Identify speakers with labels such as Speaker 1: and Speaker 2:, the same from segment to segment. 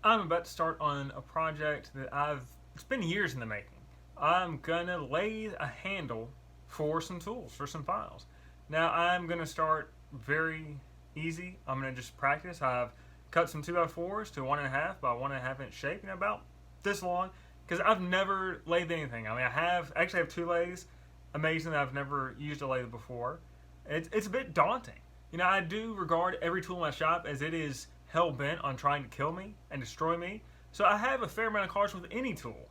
Speaker 1: I'm about to start on a project that it's been years in the making. I'm gonna lathe a handle for some tools, for some files. Now I'm gonna start very easy. I'm gonna just practice. I've cut some 2x4s to 1.5 by 1.5 inch shape, about this long, because I've never lathed anything. I mean, I actually have two lathes. Amazing that I've never used a lathe before. It's a bit daunting. I do regard every tool in my shop as it is hell bent on trying to kill me and destroy me. So I have a fair amount of caution with any tool.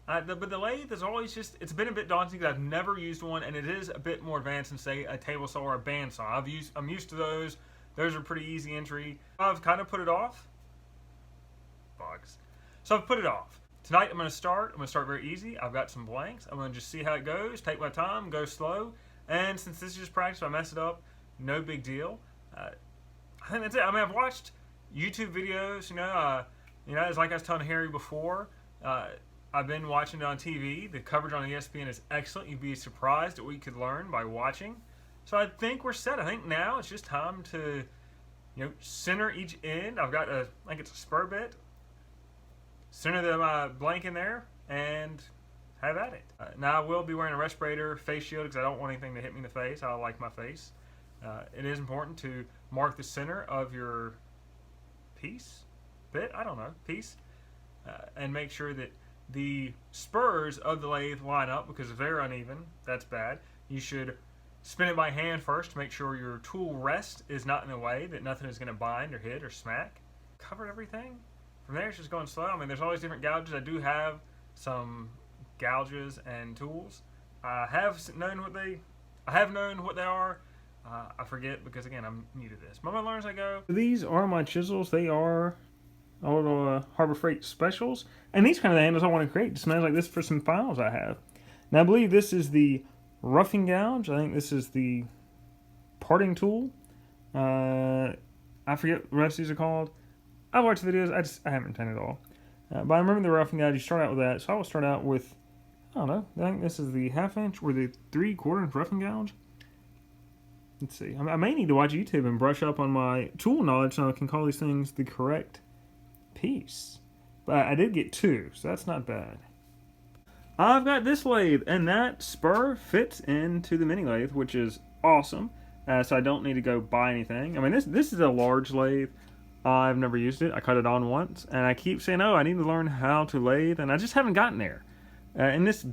Speaker 1: But the lathe is always it's been a bit daunting because I've never used one, and it is a bit more advanced than, say, a table saw or a bandsaw. I'm used to those. Those are pretty easy entry. I've kind of put it off. Bugs. So I've put it off. Tonight I'm going to start very easy. I've got some blanks. I'm going to just see how it goes, take my time, go slow. And since this is just practice, if I mess it up, no big deal. I think that's it. I mean, I've watched YouTube videos, it's like I was telling Harry before. I've been watching it on TV. The coverage on ESPN is excellent. You'd be surprised at what you could learn by watching. So I think we're set. I think now it's just time to, center each end. I've got I think it's a spur bit. Center the blank in there and have at it. Now I will be wearing a respirator face shield because I don't want anything to hit me in the face. I like my face. It is important to mark the center of your piece, and make sure that the spurs of the lathe line up, because if they're uneven, that's bad. You should spin it by hand first to make sure your tool rest is not in the way, that nothing is going to bind or hit or smack. Covered everything. From there, it's just going slow. I mean, there's always different gouges. I do have some gouges and tools. I have known what they are. I forget because, again, I'm new to this. But I'm going to learn as I go. These are my chisels. They are a little Harbor Freight specials. And these kind of handles I want to create. Just like this for some files I have. Now, I believe this is the roughing gouge. I think this is the parting tool. I forget what the rest of these are called. I've watched the videos. I haven't done it all. But I remember the roughing gouge. You start out with that. So I will start out with, I don't know. I think this is the 1/2 inch or the 3/4 inch roughing gouge. Let's see. I may need to watch YouTube and brush up on my tool knowledge so I can call these things the correct piece. But I did get 2, so that's not bad. I've got this lathe, and that spur fits into the mini lathe, which is awesome. So I don't need to go buy anything. I mean, this is a large lathe. I've never used it. I cut it on once, and I keep saying, oh, I need to learn how to lathe, and I just haven't gotten there. And this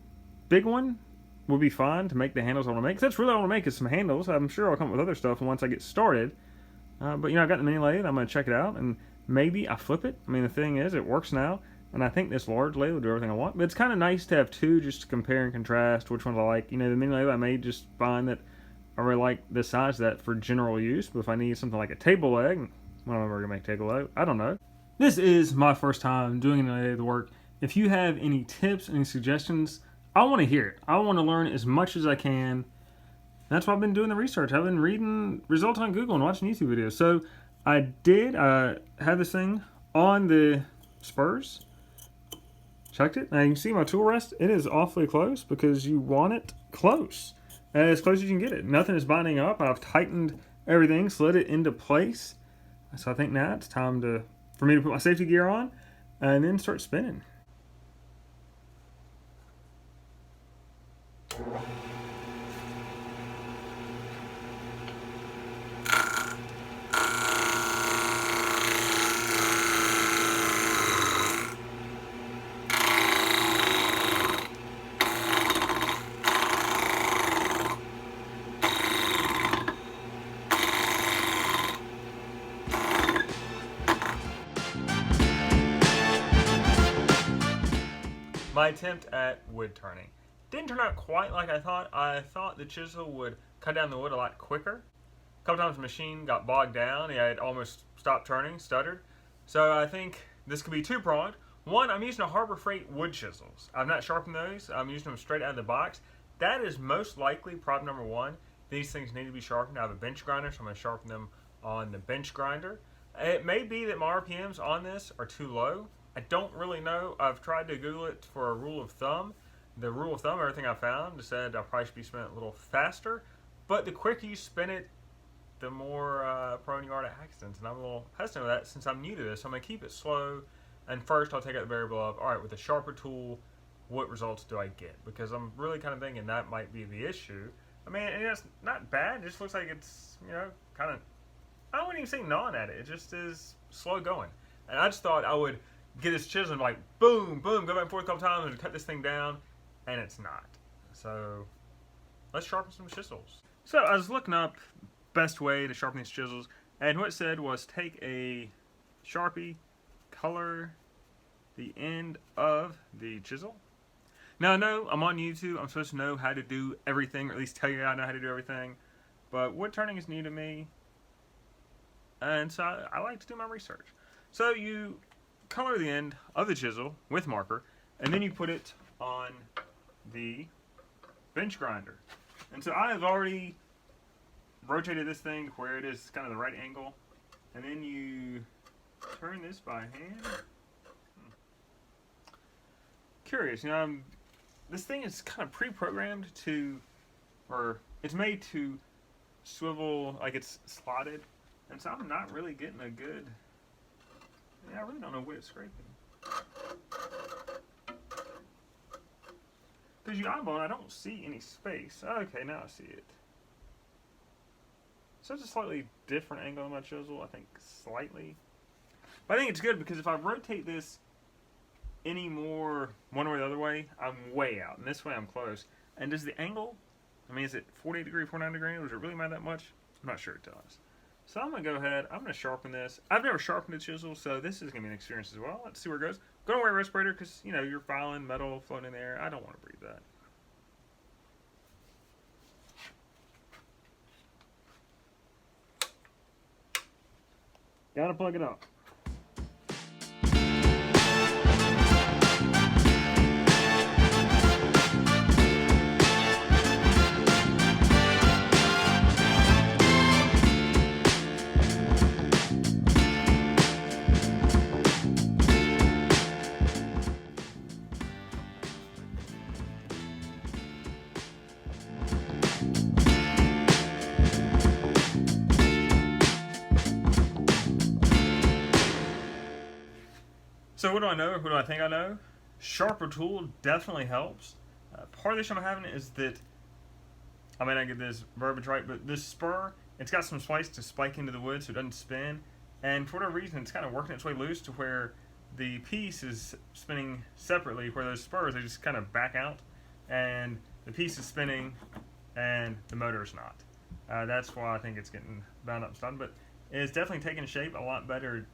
Speaker 1: big one would be fun to make the handles I want to make. 'Cause that's really all I want to make is some handles. I'm sure I'll come up with other stuff once I get started. But I've got the mini lathe. I'm going to check it out, and maybe I flip it. I mean, the thing is, it works now, and I think this large lathe will do everything I want. But it's kind of nice to have two just to compare and contrast which ones I like. The mini lathe, I may just find that I really like the size of that for general use. But if I need something like a table leg, when I'm ever going to make a table leg, I don't know. This is my first time doing any lathe work. If you have any tips, any suggestions, I want to hear it. I want to learn as much as I can. That's why I've been doing the research. I've been reading results on Google and watching YouTube videos. So I did have this thing on the spurs. Checked it. Now you can see my tool rest. It is awfully close because you want it close. As close as you can get it. Nothing is binding up. I've tightened everything, slid it into place. So I think now it's time for me to put my safety gear on and then start spinning. My attempt at wood turning didn't turn out quite like I thought. I thought the chisel would cut down the wood a lot quicker. A couple times the machine got bogged down. It almost stopped turning, stuttered. So I think this could be two-pronged. One, I'm using a Harbor Freight wood chisels. I've not sharpened those. I'm using them straight out of the box. That is most likely problem number one. These things need to be sharpened. I have a bench grinder, so I'm going to sharpen them on the bench grinder. It may be that my RPMs on this are too low. I don't really know. I've tried to Google it for a rule of thumb. The rule of thumb, everything I found, said I probably should be spinning it a little faster. But the quicker you spin it, the more prone you are to accidents. And I'm a little hesitant with that since I'm new to this. So I'm going to keep it slow And first, I'll take out the variable of, all right, with a sharper tool, what results do I get? Because I'm really kind of thinking that might be the issue. I mean, and it's not bad. It just looks like it's, kind of, I wouldn't even say gnawing at it. It just is slow going. And I just thought I would get this chisel and like, boom, boom, go back and forth a couple times and cut this thing down. And it's not. So let's sharpen some chisels. So I was looking up best way to sharpen these chisels. And what it said was take a Sharpie, color the end of the chisel. Now I know I'm on YouTube, I'm supposed to know how to do everything, or at least tell you I know how to do everything, but wood turning is new to me, and so I like to do my research. So you color the end of the chisel with marker, and then you put it on the bench grinder. And so I have already rotated this thing to where it is kind of the right angle, and then you turn this by hand. Curious, this thing is kind of pre-programmed to, or it's made to swivel like it's slotted, and so I'm not really getting a good, I really don't know what it's scraping. Because you eyeball it, I don't see any space. Okay, now I see it. So it's a slightly different angle on my chisel, I think slightly. But I think it's good because if I rotate this any more one way or the other way, I'm way out. And this way I'm close. And does the angle, is it 48 degree, 49 degree? Does it really matter that much? I'm not sure it does. So I'm going to go ahead, I'm going to sharpen this. I've never sharpened a chisel, so this is going to be an experience as well. Let's see where it goes. Go to wear a respirator because, you're filing metal floating in there. I don't want to breathe that. Gotta plug it up. So what do I know, or who do I think I know? Sharper tool definitely helps. Part of the issue I'm having is that, I may not get this verbiage right, but this spur, it's got some splice to spike into the wood so it doesn't spin. And for whatever reason, it's kind of working its way loose to where the piece is spinning separately, where those spurs, they just kind of back out. And the piece is spinning, and the motor is not. That's why I think it's getting bound up and stunned. But it's definitely taking shape a lot better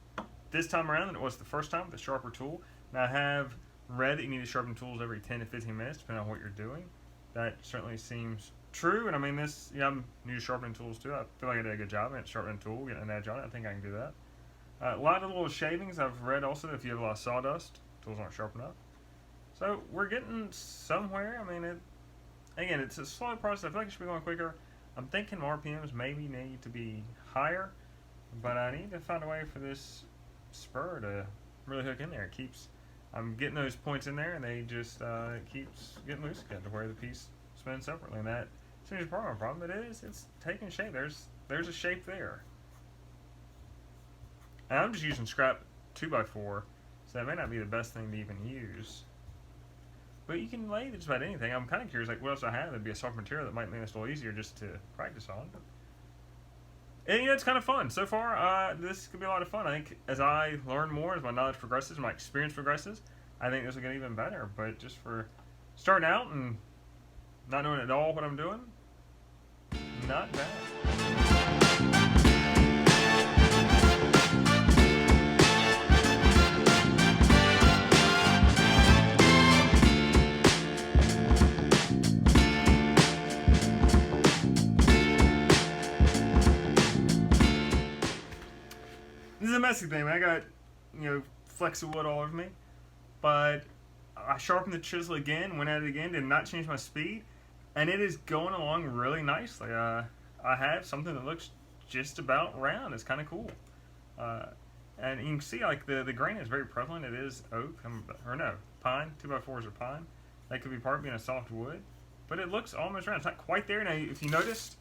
Speaker 1: this time around than it was the first time with the sharper tool. Now I have read that you need to sharpen tools every 10 to 15 minutes depending on what you're doing. That certainly seems true, and I'm new to sharpening tools too. I feel like I did a good job at sharpening a tool, getting an edge on it. I think I can do that. A lot of little shavings I've read also that if you have a lot of sawdust, tools aren't sharp enough. So we're getting somewhere. Again, it's a slow process. I feel like it should be going quicker. I'm thinking RPMs maybe need to be higher, but I need to find a way for this spur to really hook in there. I'm getting those points in there, and they just keeps getting loose again to where the piece spins separately, and that seems a problem. It is. It's taking shape. There's a shape there. And I'm just using scrap 2x4, so that may not be the best thing to even use. But you can lathe just about anything. I'm kind of curious, like what else I have that'd be a soft material that might make this a little easier just to practice on. And it's kind of fun. So far, this could be a lot of fun. I think as I learn more, as my knowledge progresses, my experience progresses, I think this will get even better. But just for starting out and not knowing at all what I'm doing, not bad. This is a messy thing, man. I got, flecks of wood all over me. But I sharpened the chisel again, went at it again, did not change my speed. And it is going along really nicely. I have something that looks just about round. It's kind of cool. And you can see, like, the grain is very prevalent. It is oak, pine. 2x4s are pine. That could be part being a soft wood. But it looks almost round. It's not quite there. Now, if you noticed,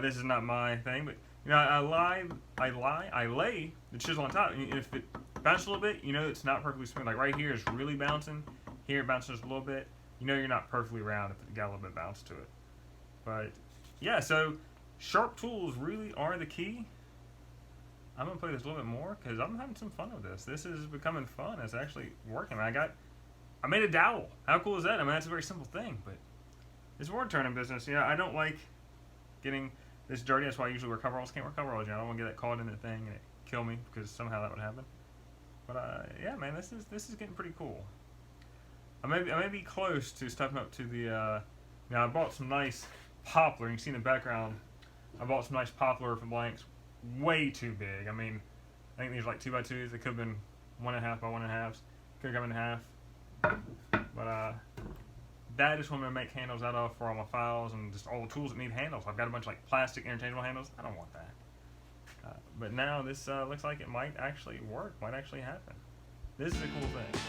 Speaker 1: this is not my thing, but I lay the chisel on top. If it bounces a little bit, you know it's not perfectly smooth. Like right here is really bouncing. Here it bounces a little bit. You know you're not perfectly round if it got a little bit of bounce to it. But yeah, so sharp tools really are the key. I'm gonna play this a little bit more because I'm having some fun with this. This is becoming fun. It's actually working. I made a dowel. How cool is that? I mean, that's a very simple thing, but it's word turning business. I don't like getting this dirty. That's why I usually wear coveralls. Can't wear coveralls. I don't want to get that caught in the thing and it kill me because somehow that would happen. But yeah, man, this is getting pretty cool. I may be close to stepping up to the. Now I bought some nice poplar. You can see in the background. I bought some nice poplar for blanks. Way too big. I mean, I think these are like 2x2s. They could have been 1.5 by 1.5s. Could have come in half. But that is what I'm gonna make handles out of for all my files and just all the tools that need handles. I've got a bunch of like plastic interchangeable handles. I don't want that. But now this looks like it might actually work. Might actually happen. This is a cool thing.